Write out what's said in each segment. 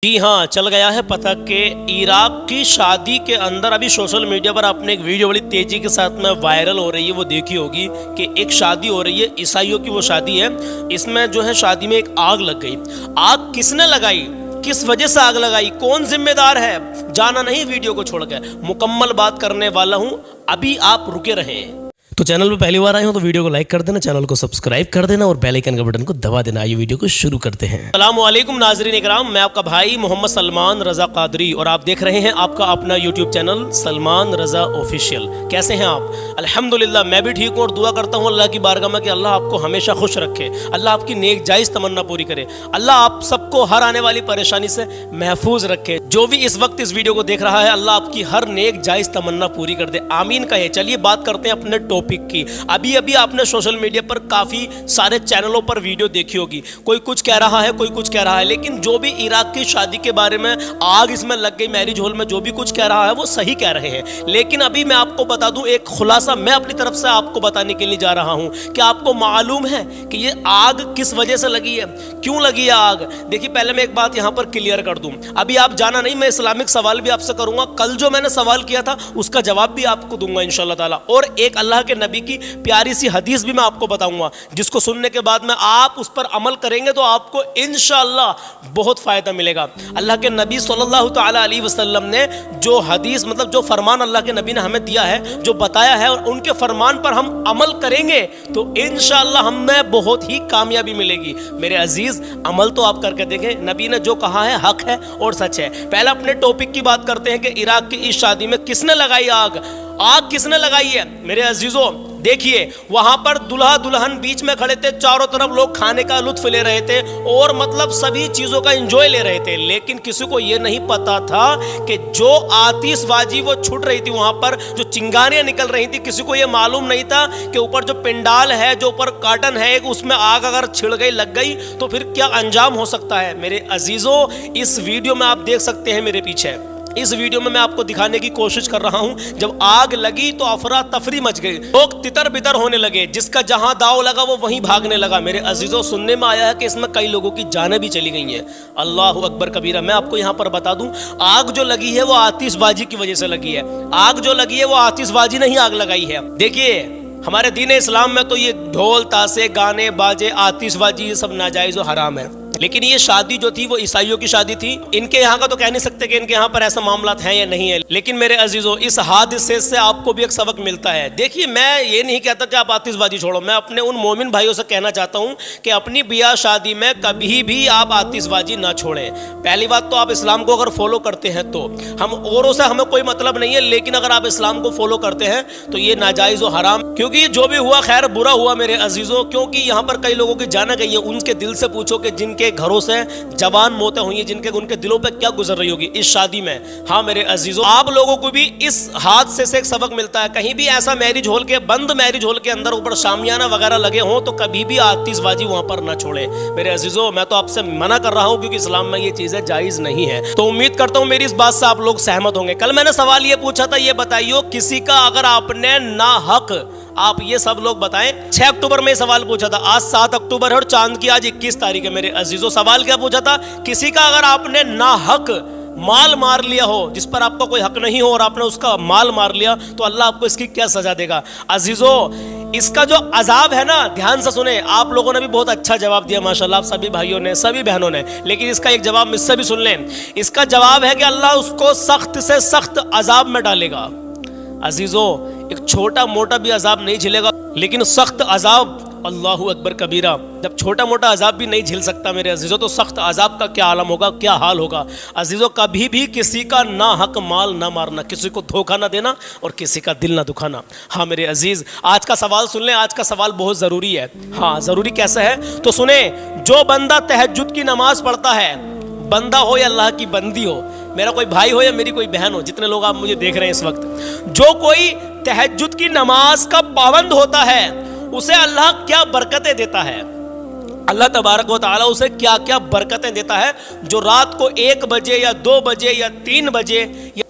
जी हाँ, चल गया है पता कि इराक की शादी के अंदर अभी सोशल मीडिया पर आपने एक वीडियो बड़ी तेजी के साथ में वायरल हो रही है, वो देखी होगी कि एक शादी हो रही है, ईसाइयों की वो शादी है। इसमें जो है शादी में एक आग लग गई। आग किसने लगाई, किस वजह से आग लगाई, कौन जिम्मेदार है, जाना नहीं वीडियो को छोड़कर मुकम्मल बात करने वाला हूँ, अभी आप रुके रहें। तो चैनल पे पहली बार आए हो तो वीडियो को लाइक कर देना, चैनल को सब्सक्राइब कर देना और बेल आइकन का बटन को दबा देना। आइए वीडियो को शुरू करते हैं। अस्सलाम वालेकुम नाज़रीन इकराम, मैं आपका भाई मोहम्मद सलमान रज़ा कादरी और आप देख रहे हैं आपका अपना यूट्यूब चैनल सलमान रज़ा ऑफिशियल। कैसे हैं आप? अल्हम्दुलिल्लाह मैं भी ठीक हूँ और दुआ करता हूँ अल्लाह की बारगाह में कि अल्लाह आपको हमेशा खुश रखे, अल्लाह आपकी नेक जायज़ तमन्ना पूरी करे, अल्लाह आप सबको हर आने वाली परेशानी से महफूज रखे। जो भी इस वक्त इस वीडियो को देख रहा है अल्लाह आपकी हर नेक जायज़ तमन्ना पूरी कर दे, आमीन कहे। चलिए बात करते हैं अपने टॉपिक की। अभी अभी आपने सोशल मीडिया पर काफी सारे चैनलों पर वीडियो देखी होगी, कोई कुछ कह रहा है, कोई कुछ कह रहा है, लेकिन जो भी इराक की शादी के बारे में आग इसमें लग गई मैरिज हॉल में, जो भी कुछ कह रहा है वो सही कह रहे हैं। लेकिन अभी मैं आपको बता दूं, एक खुलासा मैं अपनी तरफ से आपको बताने के लिए जा रहा हूं कि आपको मालूम है कि ये आग किस वजह से लगी है, क्यों लगी है आग। देखिए पहले मैं एक बात यहां पर क्लियर कर दूं, अभी आप जाना नहीं, मैं इस्लामिक सवाल भी आपसे करूंगा, कल जो मैंने सवाल किया था उसका जवाब भी आपको दूंगा इंशाअल्लाह ताला, और एक अल्लाह के नबी की प्यारी सी हदीस भी मैं आपको बताऊंगा, जिसको सुनने के बाद में आप उस पर अमल करेंगे तो आपको इंशाअल्लाह बहुत फायदा मिलेगा। अल्लाह के नबी सल्लल्लाहु ताला अलैहि वसल्लम ने जो हदीस मतलब जो फरमान अल्लाह के नबी ने हमें दिया है, जो बताया है, और उनके फरमान पर हम अमल करेंगे तो इंशाअल्लाह हमें बहुत ही कामयाबी मिलेगी। मेरे अजीज, अमल तो आप करके देखें, नबी ने जो कहा है हक है और सच है। पहले अपने टॉपिक की बात करते हैं कि इराक की इस शादी में किसने लगाई आग। आग किसने लगाई है मेरे अजीजों? देखिए वहां पर दुल्हा दुल्हन बीच में खड़े थे, चारों तरफ लोग खाने का लुत्फ ले रहे थे और मतलब सभी चीजों का एंजॉय ले रहे थे, लेकिन किसी को यह नहीं पता था कि जो आतिशबाजी वो छूट रही थी, वहां पर जो चिंगारियां निकल रही थी, किसी को यह मालूम नहीं था कि ऊपर जो पिंडाल है, जो ऊपर कार्टन है, उसमें आग अगर छिड़ गई, लग गई तो फिर क्या अंजाम हो सकता है। मेरे अजीजों, इस वीडियो में आप देख सकते हैं मेरे पीछे, इस वीडियो में मैं आपको दिखाने की कोशिश कर रहा हूं, जब आग लगी तो अफरा तफरी मच गई, लोग तितर बितर होने लगे, जिसका जहां दाव लगा वो वहीं भागने लगा। मेरे अजीजों, सुनने में आया है कि इसमें कई लोगों की जानें भी चली गई हैं। अल्लाह अकबर कबीरा। मैं आपको यहां पर बता दूं, आग जो लगी है वो आतिशबाजी की वजह से लगी है। आग जो लगी है वो आतिशबाजी ने ही आग लगाई है। देखिए हमारे दीन इस्लाम में तो ये ढोल तासे गाने बाजे आतिशबाजी ये सब नाजायज और हराम है, लेकिन ये शादी जो थी वो ईसाइयों की शादी थी। इनके यहाँ का तो कह नहीं सकते कि इनके यहाँ पर ऐसा मामला है या नहीं है, लेकिन मेरे अजीजों इस हादसे से आपको भी एक सबक मिलता है। देखिए मैं ये नहीं कहता कि आप आतिशबाजी छोड़ो, मैं अपने उन मोमिन भाइयों से कहना चाहता हूँ कि अपनी ब्याह शादी में कभी भी आप आतिशबाजी ना छोड़ें। पहली बात तो आप इस्लाम को अगर फॉलो करते हैं तो हम औरों से हमें कोई मतलब नहीं है, लेकिन अगर आप इस्लाम को फॉलो करते हैं तो ये नाजायज और हराम, क्योंकि जो भी हुआ खैर बुरा हुआ मेरे अजीजों, क्योंकि यहाँ पर कई लोगों की जाना गई है। उनके दिल से पूछो कि जिनके घरों से जवान मौतें हुई हैं, जिनके उनके दिलों पे क्या गुजर रही होगी इस शादी में। हाँ मेरे अजीजों, आप लोगों को भी इस हादसे से एक सबक मिलता है। कहीं भी ऐसा मैरिज हॉल के, बंद मैरिज हॉल के अंदर ऊपर शामियाना वगैरह लगे हों तो कभी भी आतिशबाजी वहां पर ना छोड़े। मेरे अजीजों मैं तो आपसे मना कर रहा हूं, क्योंकि इस्लाम में ये चीजें जायज नहीं है। तो उम्मीद करता हूं मेरी इस बात से आप लोग सहमत होंगे। कल मैंने सवाल ये पूछा था, ये बताइए किसी का अगर आपने ना हक, आप ये सब लोग बताएं, 6 अक्टूबर में सवाल पूछा था, आज 7 अक्टूबर है और चांद की आज 21 तारीख है। मेरे अजीजों सवाल क्या पूछा था, किसी का अगर आपने ना हक माल मार लिया हो, जिस पर आपका कोई हक नहीं हो और आपने उसका माल मार लिया, तो अल्लाह आपको इसकी क्या सजा देगा। अजीजों इसका जो अजाब है ना, ध्यान से सुने, आप लोगों ने भी बहुत अच्छा जवाब दिया माशाल्लाह, आप सभी भाइयों ने, सभी बहनों ने, लेकिन इसका एक जवाब मुझसे भी सुन लें। इसका जवाब है कि अल्लाह उसको सख्त से सख्त अजाब में डालेगा। अजीजों एक छोटा मोटा भी अजाब नहीं झेलेगा, लेकिन सख्त अजाब, अल्लाहु अकबर कबीरा, जब छोटा मोटा अजाब भी नहीं झेल सकता मेरे अजीजों, तो सख्त अजाब का क्या आलम होगा, क्या हाल होगा। अजीजों कभी भी किसी का ना हक माल ना मारना, किसी को धोखा ना देना और किसी का दिल ना दुखाना। हाँ मेरे अजीज, आज का सवाल सुन लें, आज का सवाल बहुत ज़रूरी है। हाँ ज़रूरी कैसे है तो सुने, जो बंदा तहज्जुद की नमाज पढ़ता है, बंदा हो या अल्लाह की बंदी हो, मेरा कोई भाई हो या मेरी कोई बहन हो, जितने लोग आप मुझे देख रहे हैं इस वक्त, जो कोई तहज्जुद की नमाज का पाबंद होता है उसे अल्लाह क्या बरकतें देता है। अल्लाह तबारक व तआला उसे क्या क्या बरकतें देता है। जो रात को 1 बजे या 2 बजे या 3 बजे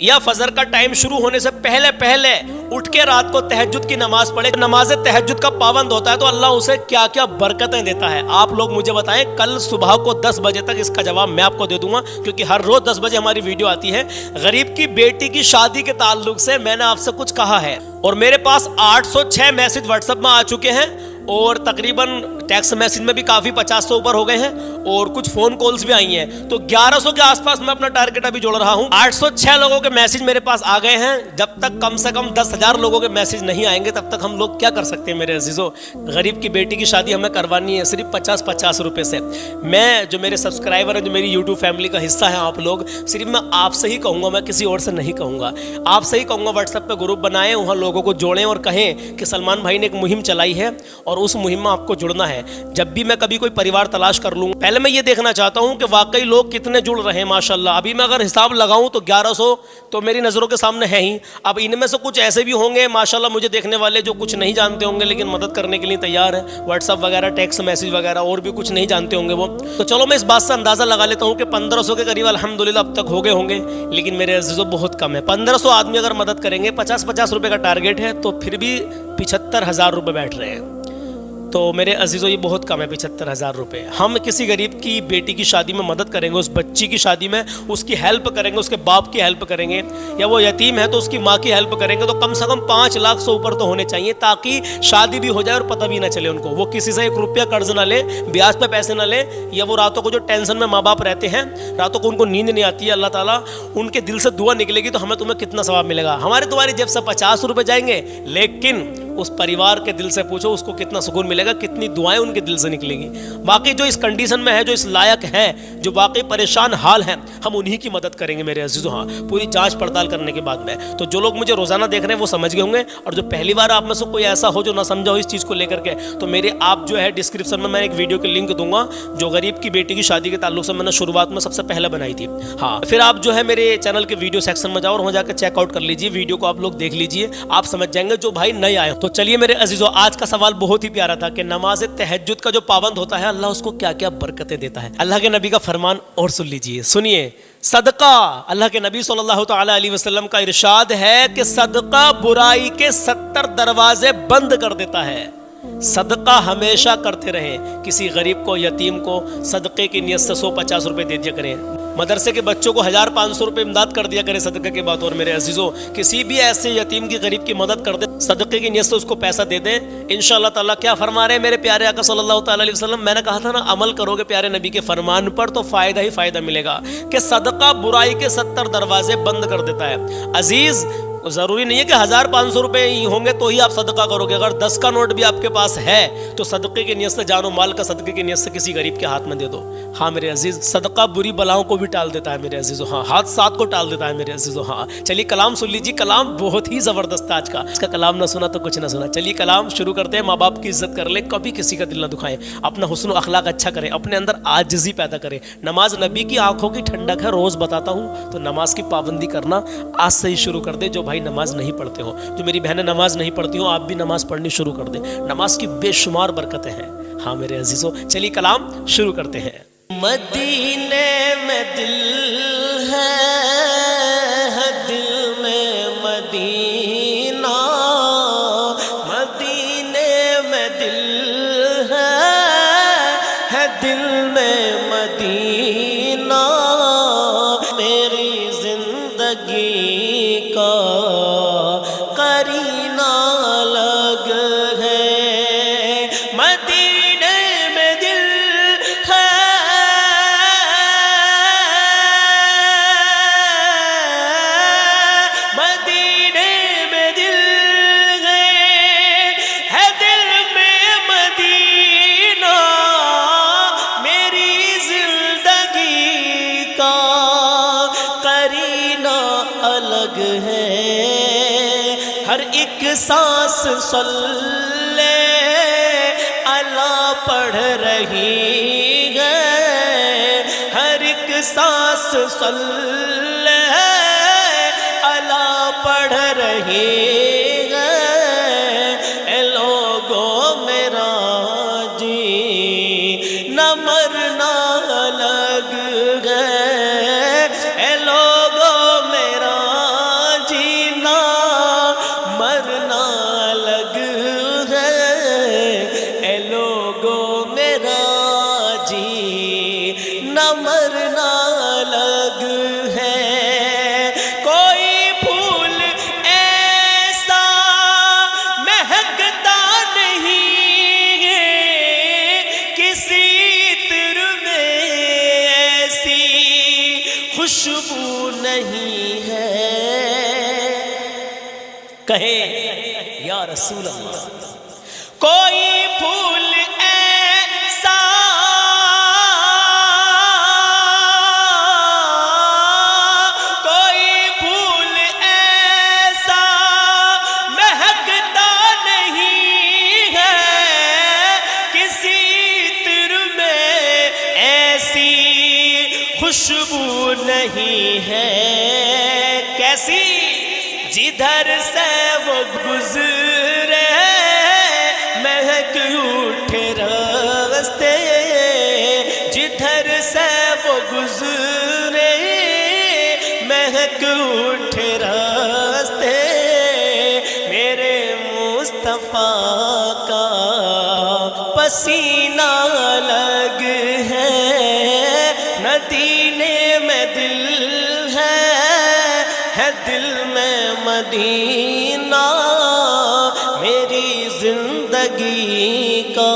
या फजर का टाइम शुरू होने से पहले पहले उठ के रात को तहज्जुद की नमाज पढ़े, नमाज तहज्जुद का पाबंद होता है तो अल्लाह उसे क्या क्या बरकतें देता है। आप लोग मुझे बताएं, कल सुबह को 10 बजे तक इसका जवाब मैं आपको दे दूंगा, क्योंकि हर रोज 10 बजे हमारी वीडियो आती है। गरीब की बेटी की शादी के ताल्लुक से मैंने आपसे कुछ कहा है और मेरे पास 806 मैसेज व्हाट्सएप में आ चुके हैं और तकरीबन टेक्स्ट मैसेज में भी काफ़ी 50 से ऊपर हो गए हैं और कुछ फ़ोन कॉल्स भी आई हैं। तो 1100 के आसपास मैं अपना टारगेट अभी जोड़ रहा हूं। 806 लोगों के मैसेज मेरे पास आ गए हैं। जब तक कम से कम 10,000 लोगों के मैसेज नहीं आएंगे तब तक हम लोग क्या कर सकते हैं मेरे अजीज़ों। गरीब की बेटी की शादी हमें करवानी है सिर्फ 50-50 रुपये से। मैं जो मेरे सब्सक्राइबर हैं, जो मेरी यूट्यूब फैमिली का हिस्सा है आप लोग, सिर्फ मैं आपसे ही कहूँगा, मैं किसी और से नहीं कहूँगा। आपसे ही कहूँगा व्हाट्सएप पर ग्रुप बनाएं, वहाँ लोगों को जोड़ें और कहें कि सलमान भाई ने एक मुहिम चलाई है और उस मुहिम में आपको जुड़ना है। जब भी मैं कभी कोई परिवार तलाश कर लूँ, पहले मैं ये देखना चाहता हूँ कि वाकई लोग कितने जुड़ रहे हैं। माशाल्लाह अभी मैं अगर हिसाब लगाऊं तो 1100 तो मेरी नज़रों के सामने है ही। अब इनमें से कुछ ऐसे भी होंगे माशाल्लाह मुझे देखने वाले जो कुछ नहीं जानते होंगे लेकिन मदद करने के लिए तैयार है। व्हाट्सअप वगैरह, टेक्स्ट मैसेज वगैरह और भी कुछ नहीं जानते होंगे वो। तो चलो मैं इस बात से अंदाज़ा लगा लेता हूँ कि 1500 के करीब अल्हम्दुलिल्लाह अब तक हो गए होंगे, लेकिन मेरे अजीज़ों बहुत कम है। 1500 आदमी अगर मदद करेंगे, 50-50 रुपये का टारगेट है, तो फिर भी 75,000 रुपये बैठ रहे हैं। तो मेरे अजीज़ों ये बहुत कम है 75,000 रुपये। हम किसी गरीब की बेटी की शादी में मदद करेंगे, उस बच्ची की शादी में उसकी हेल्प करेंगे, उसके बाप की हेल्प करेंगे, या वो यतीम है तो उसकी माँ की हेल्प करेंगे, तो कम से कम 5 लाख से ऊपर तो होने चाहिए, ताकि शादी भी हो जाए और पता भी ना चले उनको। वो किसी से 1 रुपया कर्ज ना ले, ब्याज पे पैसे ना ले, या वो रातों को जो टेंशन में माँ बाप रहते हैं, रातों को उनको नींद नहीं आती है, अल्लाह ताला उनके दिल से दुआ निकलेगी तो हमें तुम्हें कितना सवाब मिलेगा। हमारे तुम्हारी जेब से 50 रुपये जाएंगे, लेकिन उस परिवार के दिल से पूछो उसको कितना सुकून मिलेगा, कितनी दुआएं उनके दिल से निकलेंगी। बाकी जो इस कंडीशन में है, जो इस लायक है, जो वाकई परेशान हाल हैं, हम उन्हीं की मदद करेंगे मेरे अजीज़ों। हाँ, पूरी जांच पड़ताल करने के बाद में। तो जो लोग मुझे रोजाना देख रहे हैं वो समझ गए होंगे, और जो पहली बार आप में से कोई ऐसा हो जो ना समझा हो इस चीज़ को लेकर के, तो मेरे आप जो है डिस्क्रिप्शन में मैं एक वीडियो की लिंक दूंगा जो गरीब की बेटी की शादी के ताल्लुक से मैंने शुरुआत में सबसे पहले बनाई थी। हाँ, फिर आप जो है मेरे चैनल के वीडियो सेक्शन में जाओ और वहाँ जाकर चेकआउट कर लीजिए, वीडियो को आप लोग देख लीजिए, आप समझ जाएंगे जो भाई नए आए। तो चलिए मेरे अजीज़ों, आज का सवाल बहुत ही प्यारा था कि नमाज तहज्जुद का जो पाबंद होता है अल्लाह उसको क्या क्या बरकतें देता है। अल्लाह के नबी का फरमान और सुन लीजिए, सुनिए। सदका, अल्लाह के नबी सल्लल्लाहु अलैहि वसल्लम का इरशाद है कि सदका बुराई के 70 दरवाजे बंद कर देता है। सदका हमेशा करते रहे। किसी गरीब को, यतीम को सदक़े की नियत से 150 रुपये दे दिया करें। मदरसे के बच्चों को 1500 रुपये इमदाद कर दिया करें सदक़े के बाद। और मेरे अजीज़ों, किसी भी ऐसे यतीम की, गरीब की मदद कर दे, सदक़े की नियत से उसको पैसा दे दें, इंशाअल्लाह ताला क्या फरमा रहे हैं मेरे प्यारे आका सल्लल्लाहु अलैहि वसल्लम। मैंने कहा था ना, अमल करोगे प्यारे नबी के फरमान पर तो फ़ायदा ही फ़ायदा मिलेगा। कि सदका बुराई के 70 दरवाजे बंद कर देता है। अजीज़, ज़रूरी नहीं है कि 1500 रुपये ही होंगे तो ही आप सदका करोगे। अगर 10 का नोट भी आपके पास है तो सदक़े की नियत से, जानो माल का सदक़े की नियत से किसी गरीब के हाथ में दे दो। हाँ मेरे अजीज़, सदका बुरी बलाओं को भी टाल देता है मेरे अजीज़ों। हाँ, हादसात को टाल देता है मेरे अजीज़ों। हाँ, चलिए कलाम सुन लीजिए। कलाम बहुत ही ज़बरदस्त है आज का। इसका कलाम ना सुना तो कुछ ना सुना। चलिए कलाम शुरू करते हैं। माँ बाप की इज्जत कर ले, कभी किसी का दिल ना दुखाएं, अपना हुस्न अखलाक अच्छा करें, अपने अंदर आजिज़ी पैदा करें। नमाज नबी की आंखों की ठंडक है, रोज़ बताता हूँ। तो नमाज की पाबंदी करना आज से ही शुरू कर दे। जो भाई नमाज नहीं पढ़ते हो, जो मेरी बहनें नमाज नहीं पढ़ती हो, आप भी नमाज पढ़नी शुरू कर दें। नमाज की बेशुमार बरकतें हैं। हाँ मेरे अजीज़ों, चलिए कलाम शुरू करते हैं। मदीने में दिल है दिल में मदीना, मदीने में दिल है दिल में मदीना, मेरी जिंदगी का करीना लग है। मदीने में दिल है, मदीने में दिल है दिल में मदीना, मेरी जिंदगी का करीना अलग है। हर एक सांस सल्ले अला पढ़ रही है, हर एक सांस सल्ले अला पढ़ रही है। ए लोगों मेरा जी न मरना अलग है। ए लोगों मेरा जीना मर खुशबू नहीं है। कहे या रसूल अल्लाह, कोई फूल ऐसा खुशबू नहीं है। कैसी? जिधर से वो गुजरे महक उठे रास्ते, जिधर से वो गुजरे महक उठे रास्ते। मेरे मुस्तफा का पसीना अलग है, मदीने में दिल है दिल में मदीना। मेरी जिंदगी का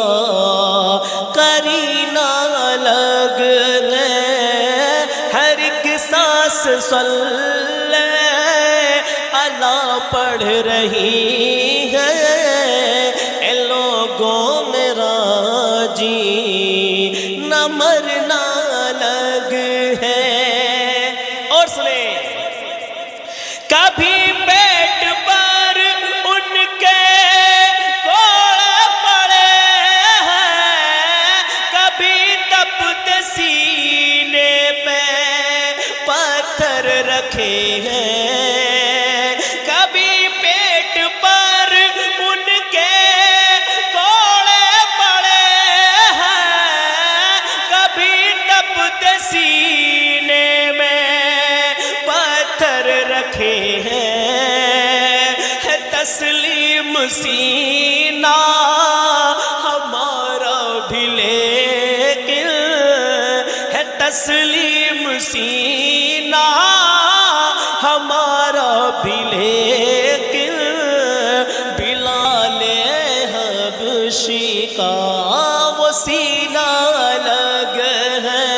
करीना अलग है, हर एक सांस सल्ले अला पढ़ रही है। ए लोगों मेरा जी न मरना है। और सुने, कभी पेट पर उनके कोड़े पड़े हैं, कभी तपते सीने पे पत्थर रखे हैं। कभी पेट पर उनके कोड़े पड़े हैं, कभी तपते सीने में पत्थर रखे हैं। तस्लीम सीना हमारा भी लेकिन है, तस्लीम सीना हमारा भी लेकिन। बिलाले हबशी का वो सीना अलग है,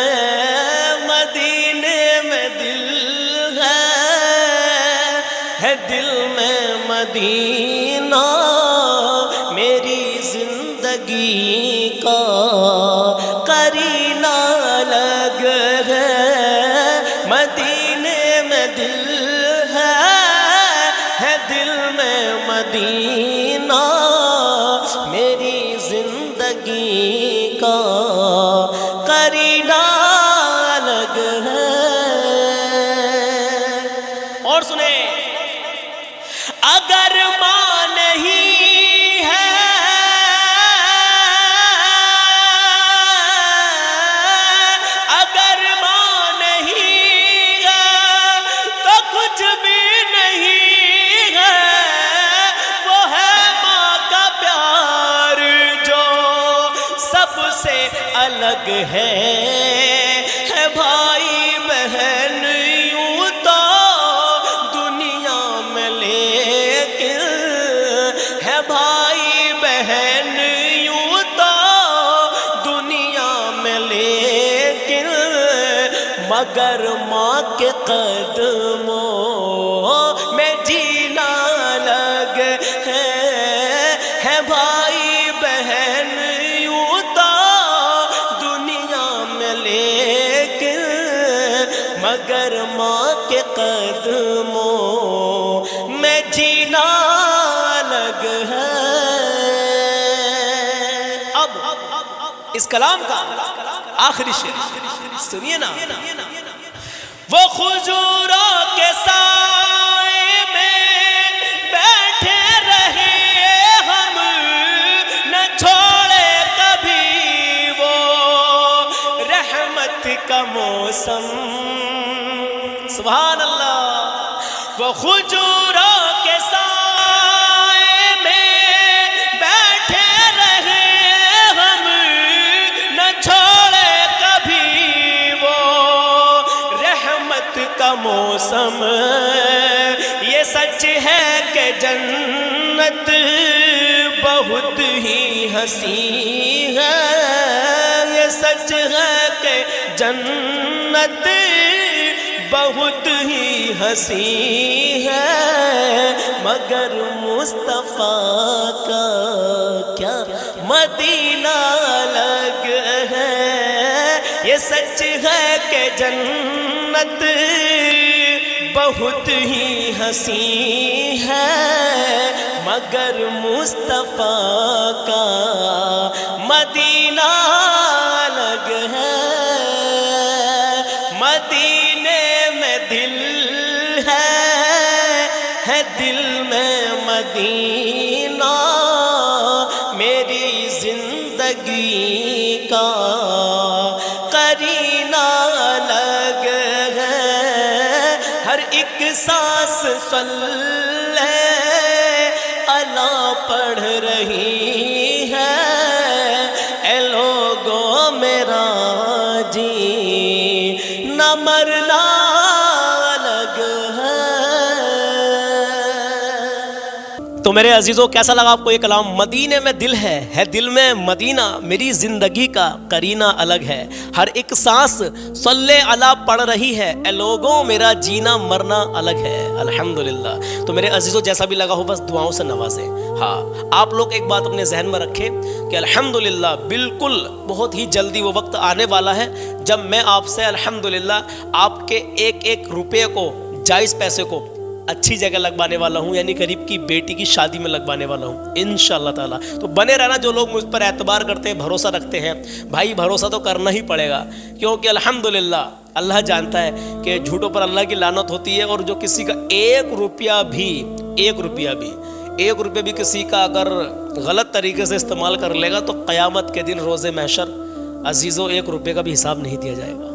दिल में मदीना। मेरी जिंदगी का करीना अलग है, मदीने में दिल है दिल में मदीना। मेरी जिंदगी का करीना अलग है। और सुने, अगर मां नहीं है, अगर मां नहीं है तो कुछ भी नहीं है। वो है मां का प्यार जो सबसे अलग है। भाई बहन यूं तो दुनिया में लेकिन है, भाई बहन यूं तो दुनिया में लेकिन। मगर माँ के कदमों में जीना अलग है भाई बहन यूं तो दुनिया में लेकिन। मगर माँ के कदमों में जीना अलग है। अब इस कलाम का आखिरी शेर सुनिए ना। वो खुजूरों के साए में बैठे रहे हम, न छोड़े कभी वो रहमत का मौसम। सुभान अल्लाह। वो खुजूरों के साए में बैठे रहे हम, न छोड़े कभी वो रहमत का मौसम। ये सच है कि जन्नत बहुत ही हसी है, ये सच है कि जन्नत बहुत ही हंसी है मगर मुस्तफ़ा का क्या मदीना अलग है। ये सच है कि जन्नत बहुत ही हंसी है मगर मुस्तफ़ा का मदीना अलग है। मदीने में दिल है दिल में मदीना मेरी जिंदगी का करीना अलग है। हर एक सांस सल्ले अला पढ़ रही है। ए लोगों मेरा जी न मरना अलग है। तो मेरे अजीज़ों, कैसा लगा आपको ये कलाम? मदीने में दिल है दिल में मदीना मेरी ज़िंदगी का करीना अलग है। हर एक सांस सल्ले अला पढ़ रही है। ए लोगों मेरा जीना मरना अलग है। अल्हम्दुलिल्लाह। तो मेरे अजीज़ों, जैसा भी लगा हो बस दुआओं से नवाजें। हाँ, आप लोग एक बात अपने जहन में रखें कि अल्हम्दुलिल्लाह बिल्कुल बहुत ही जल्दी वो वक्त आने वाला है जब मैं आपसे अल्हम्दुलिल्लाह आपके एक एक रुपये को, जायज़ पैसे को अच्छी जगह लगवाने वाला हूँ, यानी गरीब की बेटी की शादी में लगवाने वाला हूँ इंशाअल्लाह ताला। तो बने रहना। जो लोग मुझ पर एतबार करते हैं, भरोसा रखते हैं, भाई भरोसा तो करना ही पड़ेगा, क्योंकि अल्हम्दुलिल्लाह अल्लाह जानता है कि झूठों पर अल्लाह की लानत होती है। और जो किसी का एक रुपया भी किसी का अगर गलत तरीके से इस्तेमाल कर लेगा तो क़यामत के दिन रोज़े महशर अजीज़ों 1 रुपये का भी हिसाब नहीं दिया जाएगा।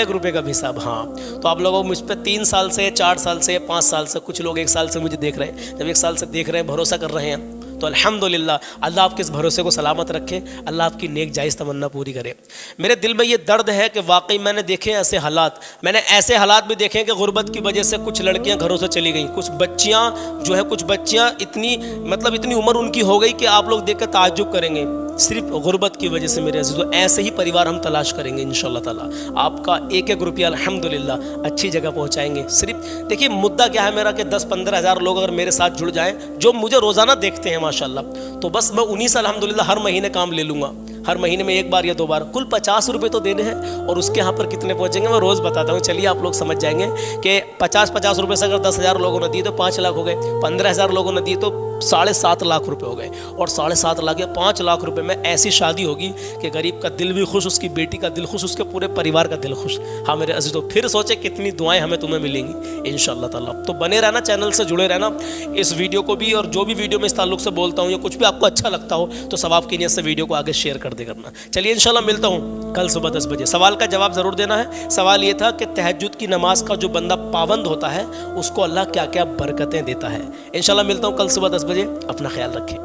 1 रुपये का भी हिसाब। हाँ, तो आप लोगों मुझ पर 3 साल से, 4 साल से, 5 साल से, कुछ लोग 1 साल से मुझे देख रहे हैं। जब 1 साल से देख रहे हैं, भरोसा कर रहे हैं, तो अल्हम्दुलिल्लाह अल्लाह आपके इस भरोसे को सलामत रखे। अल्लाह आपकी नेक जायज़ तमन्ना पूरी करे। मेरे दिल में ये दर्द है कि वाकई मैंने देखे ऐसे हालात, मैंने ऐसे हालात भी देखे कि गुर्बत की वजह से कुछ लड़कियां घरों से चली गई। कुछ बच्चियां इतनी उम्र उनकी हो गई कि आप लोग देख कर ताज्जुब करेंगे, सिर्फ गुर्बत की वजह से। मेरे अज़ीज़ों, ऐसे ही परिवार हम तलाश करेंगे इंशाअल्लाह ताला। आपका एक एक रुपया अल्हम्दुलिल्लाह अच्छी जगह पहुंचाएंगे। सिर्फ देखिए, मुद्दा क्या है मेरा कि 10-15 हज़ार लोग अगर मेरे साथ जुड़ जाएं, जो मुझे रोज़ाना देखते हैं माशाल्लाह, तो बस मैं उन्हीं से अल्हम्दुलिल्लाह हर महीने काम ले लूँगा। हर महीने में 1 बार या 2 बार, कुल 50 रुपये तो देने हैं। और उसके यहाँ पर कितने पहुँचेंगे मैं रोज़ बताता हूँ। चलिए आप लोग समझ जाएंगे कि 50 रुपये से अगर 10,000 लोगों ने दिए तो 5 लाख हो गए, 15,000 लोगों ने दिए तो 7.5 लाख रुपए हो गए। और 7.5 लाख या 5 लाख रुपए में ऐसी शादी होगी कि गरीब का दिल भी खुश, उसकी बेटी का दिल खुश, उसके पूरे परिवार का दिल खुश। हाँ मेरे अज़ीज़ों, फिर सोचे कितनी दुआएं हमें तुम्हें मिलेंगी इंशाअल्लाह ताला। तो बने रहना, चैनल से जुड़े रहना। इस वीडियो को भी और जो भी वीडियो में इस ताल्लुक से बोलता हूँ या कुछ भी आपको अच्छा लगता हो तो सवाब की नियत से वीडियो को आगे शेयर कर दे करना। चलिए इंशाअल्लाह मिलता हूँ कल सुबह 10 बजे। सवाल का जवाब ज़रूर देना है। सवाल ये था कि तहज्जुद की नमाज का जो बंदा पाबंद होता है उसको अल्लाह क्या क्या बरकतें देता है। इंशाअल्लाह मिलता हूँ कल सुबह 10 बजे। अपना ख्याल रखें।